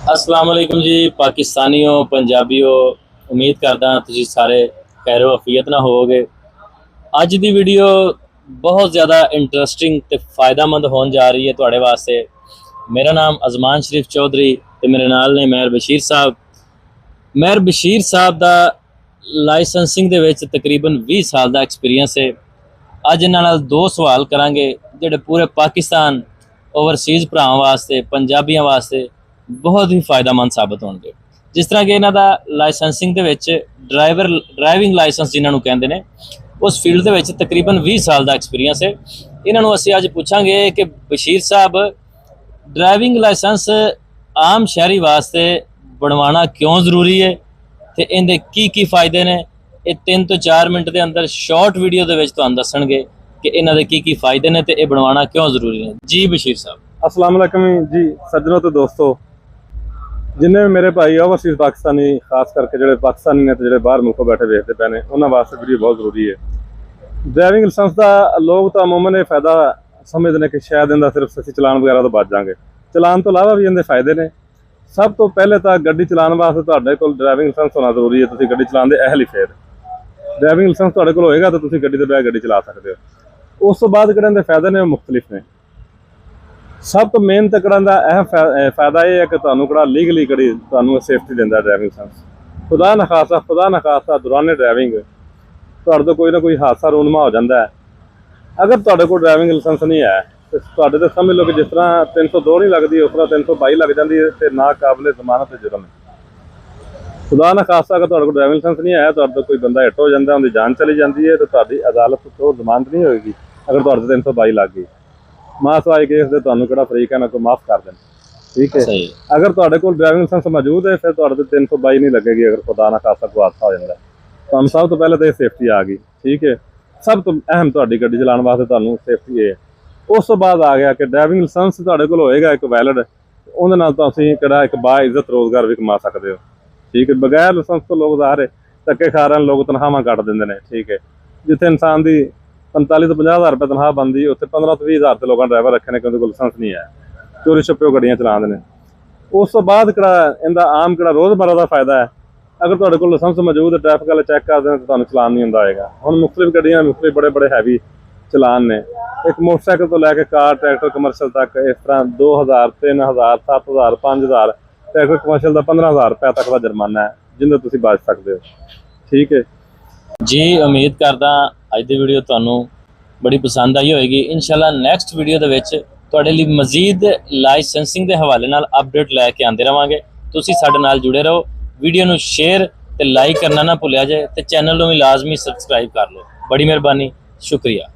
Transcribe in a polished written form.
अस्सलाम वालेकुम जी पाकिस्तानियों पंजाबियों उम्मीद करदा तुसीं सारे खैरो अफीयत ना होवोगे। अज दी वीडियो बहुत ज़्यादा इंटरस्टिंग ते फ़ायदामंद होने जा रही है तुहाडे वास्ते। मेरा नाम अजमान शरीफ चौधरी ते मेरे नाल ने मेहर बशीर साहब। मेहर बशीर साहब दा लाइसेंसिंग दे विच तकरीबन 20 साल दा एक्सपीरियंस है। अज इन्हां नाल दो सवाल करांगे जिहड़े पूरे पाकिस्तान ओवरसीज़ भरावां वास्ते पंजाबियां वास्ते बहुत ही फायदेमंद साबित होंगे। जिस तरह कि इन्हां दा लाइसेंसिंग दे विच ड्राइविंग लाइसेंस जिन्हां नूं कहंदे ने उस फील्ड दे विच तकरीबन 20 साल दा एक्सपीरियंस है। इन्हां नूं असीं अज पुछांगे कि बशीर साहब ड्राइविंग लाइसेंस आम शहरी वास्ते बनवाना क्यों जरूरी है ते इहदे की फायदे ने। ये 3 तो 4 मिनट के अंदर शॉर्ट वीडियो दे विच तुहानूं दस्सणगे कि इन्हां दे की फायदे ने ते ये बनवाना क्यों जरूरी है। जी बशीर साहब अस्सलाम वालेकुम जी सज्जनों तो दोस्तों, जिन्हें भी मेरे भाई ओवरसीज़ पाकिस्तानी खास करके जो पाकिस्तानी ने जो बाहर मुल्कों बैठे वेखते पे ने उन्होंने वास्ते वीडियो बहुत जरूरी है। ड्राइविंग लाइसेंस का लोग तो अमूमन ये फायदा समझते हैं कि शायद इनका सिर्फ असीं चलान वगैरह तो बच जाएंगे। चलान तो इलावा भी इनके फायदे ने। सब तो पहले तो गड्डी चलाने वास्ते तुहाडे कोल ड्राइविंग लाइसेंस होना जरूरी है। तुसीं गड्डी चलाने दे अहल ही फिर ड्राइविंग लाइसेंस तुहाडे कोल होएगा तो तुसीं गड्डी ते बैठ गड्डी चला सकते हो। उस तो बाद जिहड़े इनके फायदे ने मुख्तलिफ ने। सब तो मेन तकड़ा का अहम फायदा यह है कि तुहानूं लीगली कड़ी तुहानूं सेफ्टी देंदा ड्राइविंग लाइसेंस। खुदा न खासा दौरान ड्राइविंग तुहाडे तो कोई ना कोई हादसा रूनमा हो जाता है। अगर तुहाडे कोल ड्राइविंग लाइसेंस नहीं है तो तुहाडे ते समझ लो कि जिस तरह 302 नहीं लगती उस तरह 322 लग जाती है तो ना काबिल जमानत जुर्म है। खुदा न खासा अगर तुहाडे कोल ड्राइविंग लाइसेंस नहीं है तुहाडे तो कोई बंदा हिट हो जाता है, उनकी जान चली जाती है तो तुहाडी अदालत तो जमानत नहीं होएगी। अगर तुहाडे 322 लग गई मासवाई केस दे तुहानूं किहड़ा फरीक है ना कोई माफ़ कर दें। ठीक है, अगर तुहाडे कोल ड्राइविंग लाइसेंस मौजूद है फिर तुहाडे 322 नहीं लगेगी। अगर खुदा ना खासा कोई हादसा हो जाता है तो सब तो पहले तो सेफ्टी आ गई। ठीक है, सब तो अहम तुहाडी गड्डी चलाने वास्ते तुहानूं सेफ्टी है। उस तो बाद आ गया कि ड्राइविंग लाइसेंस तुहाडे कोल होएगा एक वैलिड, उहदे नाल तुसीं किहड़ा एक बाइज्जत रोजगार भी कमा सकते हो। ठीक है, बगैर लाइसेंस तो लोग ज़ाहिर धक्के खा रहे हैं, लोग तनख्वाहां कट देंगे। ठीक है, जिथे इंसान की 45 तो 50 हज़ार रुपये तनख्वाह बनती उत्थे 15 तो 20 हज़ार तो लोगों ड्राइवर रखे ने क्योंकि लाइसेंस नहीं है, चोरी छुपे गड्डियां चलाते हैं। उस तो बाद इनका आम रोज़मर्रा का फायदा है। अगर तुहाडे कोल लाइसेंस मौजूद है ट्रैफिक वाले चैक कर दें तो तुहानूं चलान नहीं आउंदा होएगा। हुण मुख्तलिफ गड्डियां मुख्तलिफ बड़े बड़े हैवी चलान ने, एक मोटरसाइकिल तो लैके कार ट्रैक्टर कमर्शियल तक इस तरह 2000 3000 7000 5000 ट्रैक्टर कमर्शियल का 15,000 रुपये तक का जुर्माना है जिंदे तुसीं बच सकते हो। ठीक है जी, उम्मीद करदा अज दी वीडियो तुहानूं बड़ी पसंद आई होएगी। इंशाल्लाह नैक्सट वीडियो दे विच तुहाडे लई मजीद लाइसेंसिंग के हवाले नाल अपडेट लैके आंदे रहांगे। तुसीं साडे नाल जुड़े रहो, वीडियो नूं शेयर ते लाइक करना ना भुल्लिया जे ते चैनल नूं भी लाजमी सबसक्राइब कर लो। बड़ी मेहरबानी, शुक्रिया।